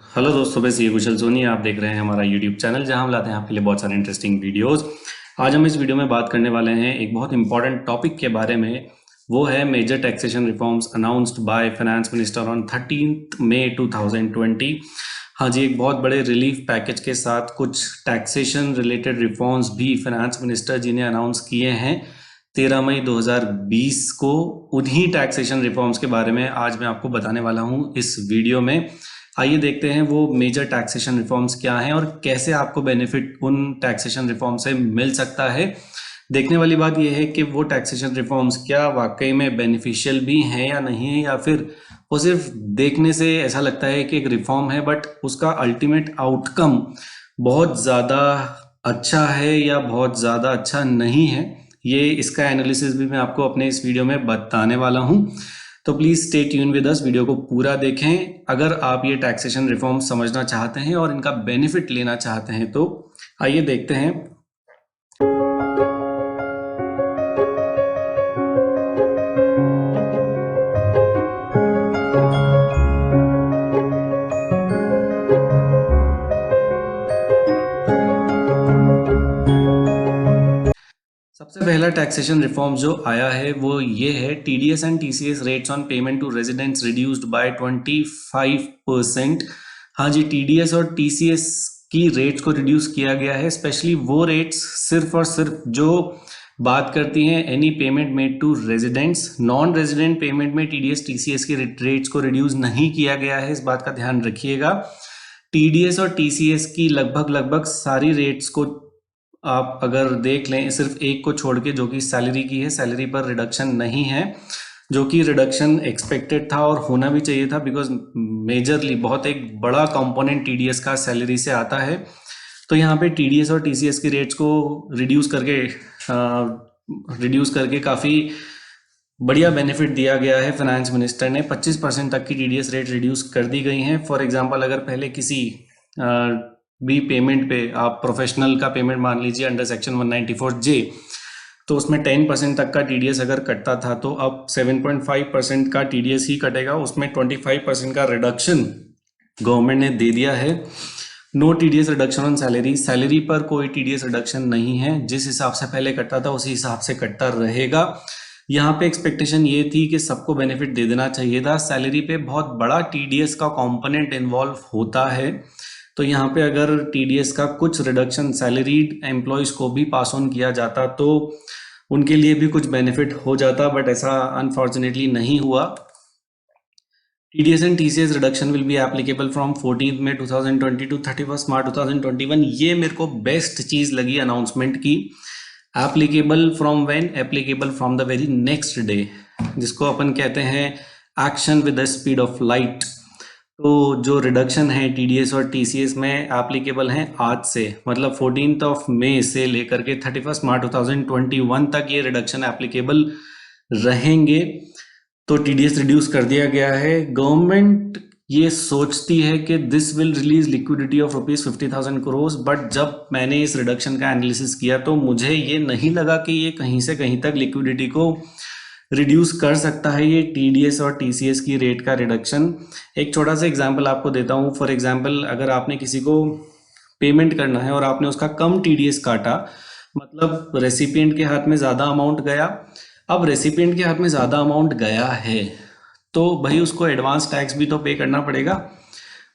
Hello दोस्तों, बस ये कुशल सोनी आप देख रहे हैं हमारा यूट्यूब चैनल जहां हम लाते हैं आपके लिए बहुत सारे इंटरेस्टिंग वीडियोस। आज हम इस वीडियो में बात करने वाले हैं एक बहुत इंपॉर्टेंट टॉपिक के बारे में। वो है major taxation reforms announced by finance minister on 13 May 2020। हाँ जी, एक बहुत बड़े रिलीफ पैकेज के साथ कुछ टैक्सेशन रिलेटेड रिफॉर्म्स भी फाइनेंस मिनिस्टर जी ने अनाउंस किए हैं 13 मई 2020 को। उन्हीं टैक्सेशन रिफॉर्म्स के बारे में आज मैं आपको बताने वाला हूँ इस वीडियो में। आइए देखते हैं वो मेजर टैक्सेशन रिफॉर्म्स क्या हैं और कैसे आपको बेनिफिट उन टैक्सेशन रिफॉर्म से मिल सकता है। देखने वाली बात यह है कि वो टैक्सेशन रिफॉर्म्स क्या वाकई में बेनिफिशियल भी हैं या नहीं है, या फिर वो सिर्फ देखने से ऐसा लगता है कि एक रिफॉर्म है बट उसका अल्टीमेट आउटकम बहुत ज़्यादा अच्छा है या बहुत ज़्यादा अच्छा नहीं है। ये इसका एनालिसिस भी मैं आपको अपने इस वीडियो में बताने वाला हूँ, तो please stay tune with us, video को पूरा देखें। अगर आप ये टैक्सेशन रिफॉर्म समझना चाहते हैं और इनका बेनिफिट लेना चाहते हैं तो आइए देखते हैं। सबसे पहला टैक्सेशन रिफॉर्म जो आया है वो ये है, TDS and TCS rates on payment to residents reduced by 25%। हाँ जी, टीडीएस और टीसीएस की रेट्स को रिड्यूस किया गया है। स्पेशली वो रेट्स सिर्फ और सिर्फ जो बात करती हैं any payment made to residents. Non resident payment में टीडीएस टीसीएस की रेट्स को रिड्यूस नहीं किया गया है, इस बात का ध्यान रखिएगा। टीडीएस और टीसीएस की लगभग सारी रेट्स को आप अगर देख लें, सिर्फ एक को छोड़ के जो कि सैलरी की है, सैलरी पर रिडक्शन नहीं है, जो कि रिडक्शन एक्सपेक्टेड था और होना भी चाहिए था, बिकॉज मेजरली बहुत एक बड़ा कंपोनेंट टीडीएस का सैलरी से आता है। तो यहाँ पे टीडीएस और टीसीएस की रेट्स को रिड्यूस करके काफ़ी बढ़िया बेनिफिट दिया गया है फाइनेंस मिनिस्टर ने। 25% तक की टीडीएस रेट रिड्यूस कर दी गई हैं। फॉर एग्जांपल, अगर पहले किसी भी पेमेंट पे आप प्रोफेशनल का पेमेंट मान लीजिए अंडर सेक्शन 194J, तो उसमें 10% तक का टीडीएस अगर कटता था तो अब 7.5% का टीडीएस ही कटेगा। उसमें 25% का रिडक्शन गवर्नमेंट ने दे दिया है। No TDS reduction on salary, salary पर कोई टीडीएस रिडक्शन नहीं है। जिस हिसाब से पहले कटता था उसी हिसाब से कटता रहेगा। यहाँ पे एक्सपेक्टेशन ये थी कि सबको बेनिफिट दे देना चाहिए था। सैलरी पे बहुत बड़ा टीडीएस का कंपोनेंट इन्वॉल्व होता है, तो यहाँ पे अगर टीडीएस का कुछ रिडक्शन सैलरीड एम्प्लॉयज़ को भी पास ऑन किया जाता तो उनके लिए भी कुछ बेनिफिट हो जाता, बट ऐसा अनफॉर्चुनेटली नहीं हुआ। TDS and TCS reduction will be applicable from 14th May 2020 to 31st March 2021। ये मेरे को बेस्ट चीज़ लगी अनाउंसमेंट की। Applicable from when? Applicable from the very next day, जिसको अपन कहते हैं action with the speed of light. तो जो रिडक्शन है TDS और TCS में एप्लीकेबल हैं आज से, मतलब 14 मई से लेकर के 31 मार्च 2021 तक ये रिडक्शन एप्लीकेबल रहेंगे। तो टीडीएस रिड्यूस कर दिया गया है। गवर्नमेंट ये सोचती है कि this will release liquidity of ₹50,000 crore, but जब मैंने इस रिडक्शन का एनालिसिस किया तो मुझे ये नहीं लगा कि ये कहीं से कहीं तक लिक्विडिटी को रिड्यूस कर सकता है, ये टीडीएस और टीसीएस की रेट का रिडक्शन। एक छोटा सा एग्जांपल आपको देता हूँ। फॉर एग्जांपल, अगर आपने किसी को पेमेंट करना है और आपने उसका कम टीडीएस काटा, मतलब रेसिपिएंट के हाथ में ज़्यादा अमाउंट गया। अब रेसिपिएंट के हाथ में ज़्यादा अमाउंट गया है तो भाई उसको एडवांस टैक्स भी तो पे करना पड़ेगा।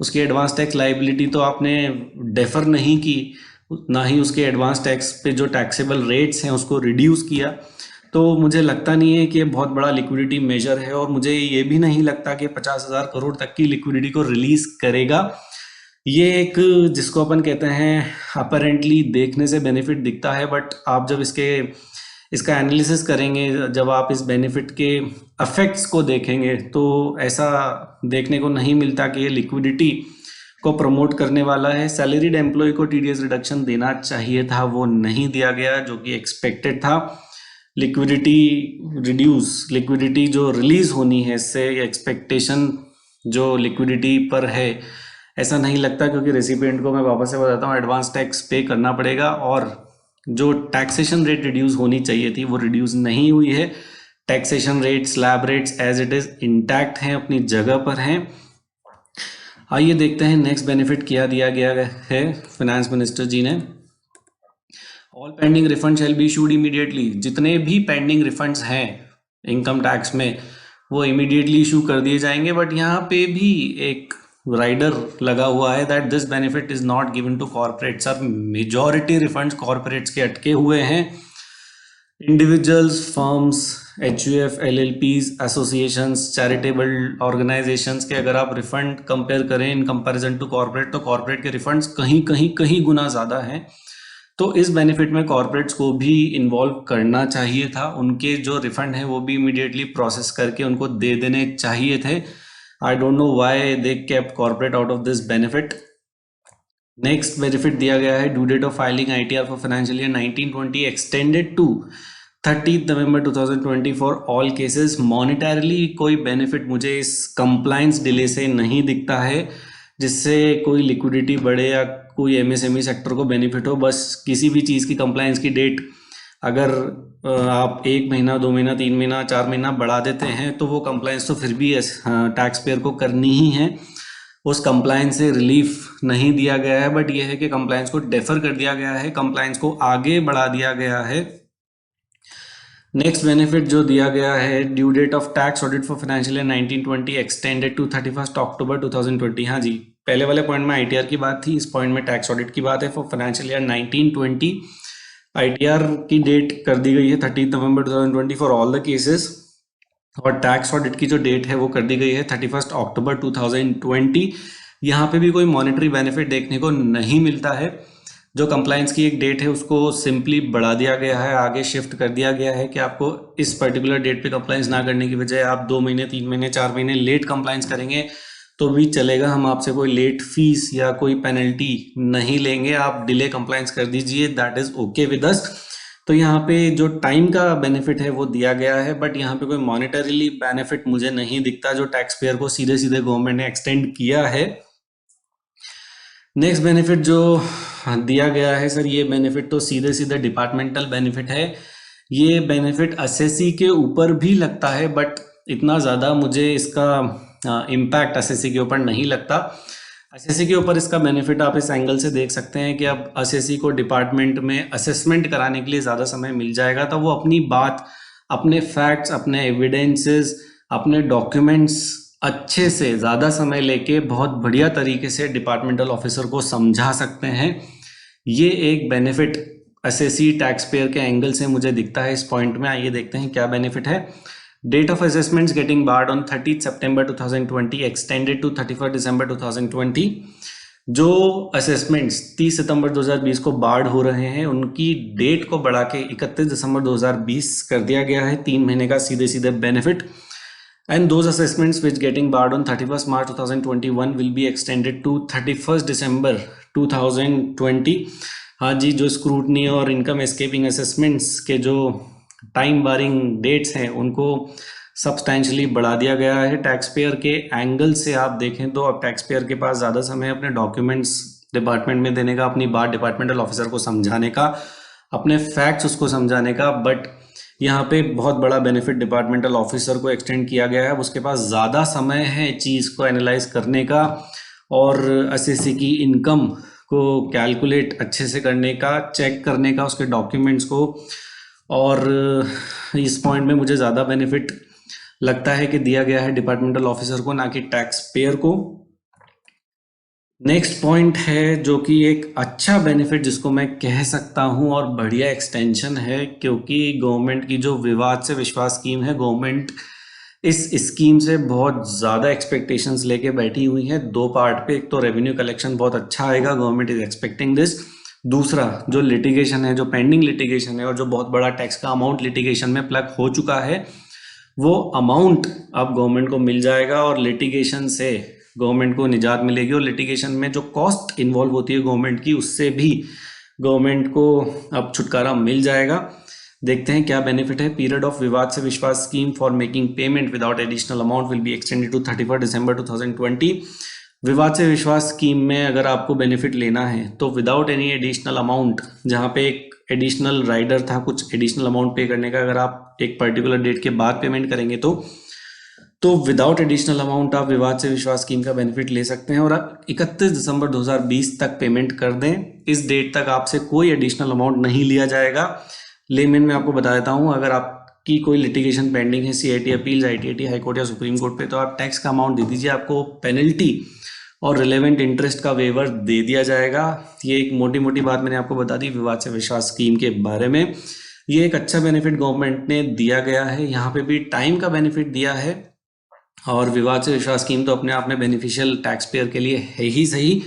उसकी एडवांस टैक्स लाइबिलिटी तो आपने डेफर नहीं की, ना ही उसके एडवांस टैक्स पे जो टैक्सेबल रेट्स हैं उसको रिड्यूस किया। तो मुझे लगता नहीं है कि ये बहुत बड़ा लिक्विडिटी मेजर है, और मुझे ये भी नहीं लगता कि 50,000 करोड़ तक की लिक्विडिटी को रिलीज करेगा। ये एक, जिसको अपन कहते हैं, अपरेंटली देखने से बेनिफिट दिखता है, बट आप जब इसका एनालिसिस करेंगे, जब आप इस बेनिफिट के अफेक्ट्स को देखेंगे तो ऐसा देखने को नहीं मिलता कि ये लिक्विडिटी को प्रमोट करने वाला है। सैलरीड एम्प्लॉय को टीडीएस रिडक्शन देना चाहिए था, वो नहीं दिया गया जो कि एक्सपेक्टेड था। लिक्विडिटी जो रिलीज होनी है, इससे एक्सपेक्टेशन जो लिक्विडिटी पर है ऐसा नहीं लगता, क्योंकि रेसिपिएंट को मैं वापस से बताता हूँ एडवांस टैक्स पे करना पड़ेगा, और जो टैक्सेशन रेट रिड्यूस होनी चाहिए थी वो रिड्यूस नहीं हुई है। Taxation rate, slab rates as it is intact हैं, अपनी जगह पर हैं। आइए देखते हैं नेक्स्ट बेनिफिट क्या दिया गया है फाइनेंस मिनिस्टर जी ने। All pending refund shall be issued immediately. जितने भी पेंडिंग रिफंड्स हैं इनकम टैक्स में वो इमीडिएटली इशू कर दिए जाएंगे। बट यहाँ पे भी एक राइडर लगा हुआ है that this benefit is not given to corporates. अब मेजॉरिटी रिफंड्स कॉर्पोरेट्स के अटके हुए हैं। Individuals, firms, HUF, LLPs, associations, charitable organisations के अगर आप रिफंड कंपेयर करें इन कंपैरिजन टू कॉर्पोरेट, तो कॉर्पोरेट के रिफंड्स कहीं गुना ज़्यादा हैं। तो इस बेनिफिट में कॉर्पोरेट्स को भी इन्वॉल्व करना चाहिए था। उनके जो रिफंड है वो भी इमीडिएटली प्रोसेस करके उनको दे देने चाहिए थे। I don't know why they kept corporate out of this benefit. Next benefit दिया गया है due date of filing ITR for financial year 1920 extended to 30 November 2020 for all cases. Monetarily कोई बेनिफिट मुझे इस कंप्लायंस डिले से नहीं दिखता है जिससे कोई लिक्विडिटी बढ़े या कोई MSME सेक्टर को बेनिफिट हो। बस किसी भी चीज़ की कंप्लायंस की डेट अगर आप 1 महीना, 2 महीना, 3 महीना, 4 महीना बढ़ा देते हैं तो वो कंप्लायंस तो फिर भी टैक्स पेयर को करनी ही है। उस कंप्लायंस से रिलीफ नहीं दिया गया है, बट यह है कि कंप्लायंस को डेफर कर दिया गया है, कंप्लायंस को आगे बढ़ा दिया गया है। नेक्स्ट बेनिफिट जो दिया गया है due date of tax audit for financial year 1920 extended to 31 October 2020। हाँ जी, पहले वाले पॉइंट में ITR की बात थी, इस पॉइंट में टैक्स ऑडिट की बात है। फॉर फाइनेंशियल ईयर 1920 ITR की डेट कर दी गई है 30 November 2020 for all the cases, और टैक्स ऑडिट की जो डेट है वो कर दी गई है 31 अक्टूबर 2020। यहाँ पे भी कोई मॉनेटरी बेनिफिट देखने को नहीं मिलता है। जो कंप्लायंस की एक डेट है उसको सिंपली बढ़ा दिया गया है, आगे शिफ्ट कर दिया गया है कि आपको इस पर्टिकुलर डेट पे कंप्लायंस ना करने की बजाय आप 2 महीने, 3 महीने, 4 महीने लेट कंप्लायंस करेंगे तो भी चलेगा। हम आपसे कोई लेट फीस या कोई पेनल्टी नहीं लेंगे, आप डिले कंप्लायंस कर दीजिए, that is okay with us. तो यहाँ पे जो टाइम का बेनिफिट है वो दिया गया है, बट यहाँ पे कोई मॉनेटरीली बेनिफिट मुझे नहीं दिखता जो टैक्स पेयर को सीधे सीधे गवर्नमेंट ने एक्सटेंड किया है। नेक्स्ट बेनिफिट जो दिया गया है सर, ये बेनिफिट तो सीधे सीधे डिपार्टमेंटल बेनिफिट है। ये बेनिफिट SSC के ऊपर भी लगता है, बट इतना ज़्यादा मुझे इसका इम्पैक्ट SSC के ऊपर नहीं लगता। SSC के ऊपर इसका बेनिफिट आप इस एंगल से देख सकते हैं कि अब SSC को डिपार्टमेंट में असेसमेंट कराने के लिए ज़्यादा समय मिल जाएगा, तो वो अपनी बात, अपने फैक्ट्स, अपने एविडेंसेस, अपने डॉक्यूमेंट्स अच्छे से ज़्यादा समय लेके बहुत बढ़िया तरीके से डिपार्टमेंटल ऑफिसर को समझा सकते हैं। ये एक बेनिफिट SSC टैक्स पेयर के एंगल से मुझे दिखता है इस पॉइंट में। आइए देखते हैं क्या बेनिफिट है। Date of assessments getting barred on 30 September 2020 extended to 31 December 2020। जो असेसमेंट्स 30 सितंबर 2020 को बार्ड हो रहे हैं उनकी डेट को बढ़ा के 31 दिसंबर 2020 कर दिया गया है, 3 महीने का सीधे सीधे benefit. And those assessments which getting barred on 31st March 2021 will be extended to 31st December 2020। हाँ जी, जो स्क्रूटनी और इनकम एस्केपिंग असेसमेंट्स के जो टाइम बारिंग डेट्स हैं उनको सब्सटैंशियली बढ़ा दिया गया है। टैक्स पेयर के एंगल से आप देखें तो अब टैक्स पेयर के पास ज़्यादा समय अपने डॉक्यूमेंट्स डिपार्टमेंट में देने का, अपनी बात डिपार्टमेंटल ऑफिसर को समझाने का, अपने फैक्ट्स उसको समझाने का। बट यहाँ पे बहुत बड़ा बेनिफिट डिपार्टमेंटल ऑफिसर को एक्सटेंड किया गया है। उसके पास ज़्यादा समय है चीज़ को एनालाइज करने का और SSC की इनकम को कैलकुलेट अच्छे से करने का, चेक करने का उसके डॉक्यूमेंट्स को। और इस पॉइंट में मुझे ज़्यादा बेनिफिट लगता है कि दिया गया है डिपार्टमेंटल ऑफिसर को, ना कि टैक्स पेयर को। नेक्स्ट पॉइंट है जो कि एक अच्छा बेनिफिट जिसको मैं कह सकता हूं और बढ़िया एक्सटेंशन है, क्योंकि गवर्नमेंट की जो विवाद से विश्वास स्कीम है, गवर्नमेंट इस स्कीम से बहुत ज़्यादा एक्सपेक्टेशंस लेके बैठी हुई है। 2 पार्ट पे, एक तो रेवेन्यू कलेक्शन बहुत अच्छा आएगा, गवर्नमेंट इज एक्सपेक्टिंग दिस। दूसरा जो लिटिगेशन है, जो पेंडिंग लिटिगेशन है और जो बहुत बड़ा टैक्स का अमाउंट लिटिगेशन में प्लग हो चुका है, वो अमाउंट अब गवर्नमेंट को मिल जाएगा और लिटिगेशन से गवर्नमेंट को निजात मिलेगी। और लिटिगेशन में जो कॉस्ट इन्वॉल्व होती है गवर्नमेंट की, उससे भी गवर्नमेंट को अब छुटकारा मिल जाएगा। देखते हैं क्या बेनिफिट है। Period of Vivad se Vishwas scheme for making payment without additional amount will be extended to 31 December 2020। Vivad se Vishwas scheme में अगर आपको बेनिफिट लेना है तो विदाउट एनी एडिशनल अमाउंट, जहाँ पे एक एडिशनल राइडर था कुछ एडिशनल अमाउंट पे करने का, अगर आप एक पर्टिकुलर डेट के बाद पेमेंट करेंगे तो तो विदाउट एडिशनल अमाउंट आप विवाद से विश्वास स्कीम का बेनिफिट ले सकते हैं और आप 31 दिसंबर 2020 तक पेमेंट कर दें। इस डेट तक आपसे कोई एडिशनल अमाउंट नहीं लिया जाएगा। लेमेन में आपको बता देता हूं, अगर आपकी कोई लिटिगेशन पेंडिंग है सीआईटी अपील्स, आईटीआईटी हाई कोर्ट या सुप्रीम कोर्ट पे, तो आप टैक्स का अमाउंट दे दीजिए, आपको पेनल्टी और रिलेवेंट इंटरेस्ट का वेवर दे दिया जाएगा। ये एक मोटी मोटी बात मैंने आपको बता दी विवाद से विश्वास स्कीम के बारे में। ये एक अच्छा बेनिफिट गवर्नमेंट ने दिया गया है, यहाँ पे भी टाइम का बेनिफिट दिया है। और विवाद से विश्वास स्कीम तो अपने आप में बेनिफिशियल टैक्स पेयर के लिए है ही सही।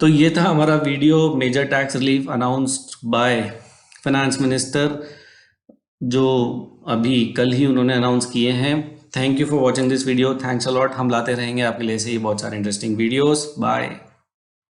तो ये था हमारा video, major tax relief announced by finance minister, जो अभी कल ही उन्होंने अनाउंस किए हैं। Thank you for watching this video, thanks a lot. हम लाते रहेंगे आपके लिए ऐसे ही बहुत सारे इंटरेस्टिंग वीडियोस। बाय।